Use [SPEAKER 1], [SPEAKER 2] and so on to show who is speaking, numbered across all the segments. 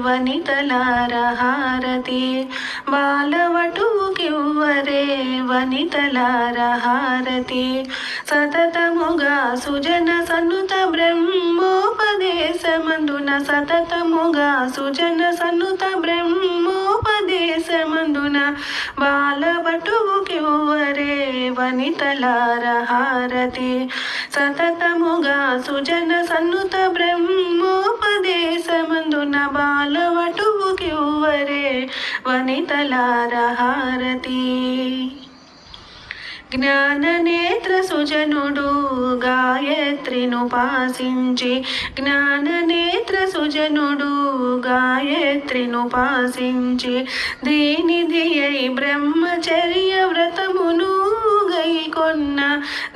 [SPEAKER 1] వనితలార హారతి బాలవటుకివ్వరే వనితలార హారతి సతతముగా సుజన సన్నుత బ్రహ్మోపదేశమందున సతతముగా సుజన సన్నుత బ్రహ్మోపదేశమందున బాలవటుకివ్వరే వనితలార హారతి సతతముగా సుజన సన్నుత బ్రహ్మోపదేశమందున బాలవటుకివ్వరే వనితలార హారతి జ్ఞాననేత్ర సుజనుడు గాయత్రినుపాసించి జ్ఞాననేత్ర సుజనుడు గాయత్రినుపాసించి దీనిధియై బ్రహ్మచర్య వ్రతమును గైకొన్న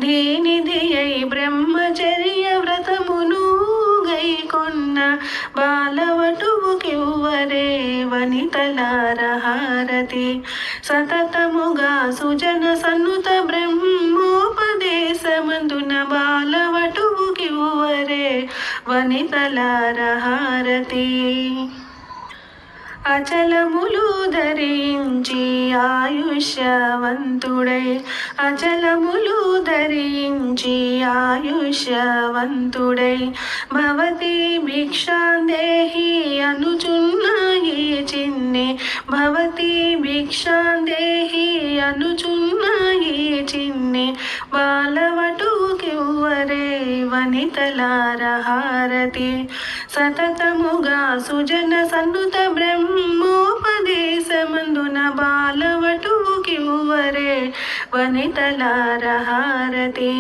[SPEAKER 1] దీనిధియై బ్రహ్మచర్య వ్రతమును గైకొన్న బాలవటుకివ్వరే వనితలార హారతి సతతముగా సుజన సన్నుత బ్రహ్మోపదేశమందున బాలవటుకివ్వరే వనితలార హారతి అచలములు ధరించి ఆయుష్యవంతుడై అచలములు ధరించి ఆయుష్యవంతుడై భవతి భిక్షాందేహి అనుచున్న ఈ చిన్ని భవతి భిక్షాందేహి అనుచున్న ఈ చిన్ని బాలవటుకివ్వరే వనితలార హారతి సతతముగా సుజన సన్నుత బ్రహ్మోపదేశమందున బాలవటుకివ్వరే వనితలార హారతి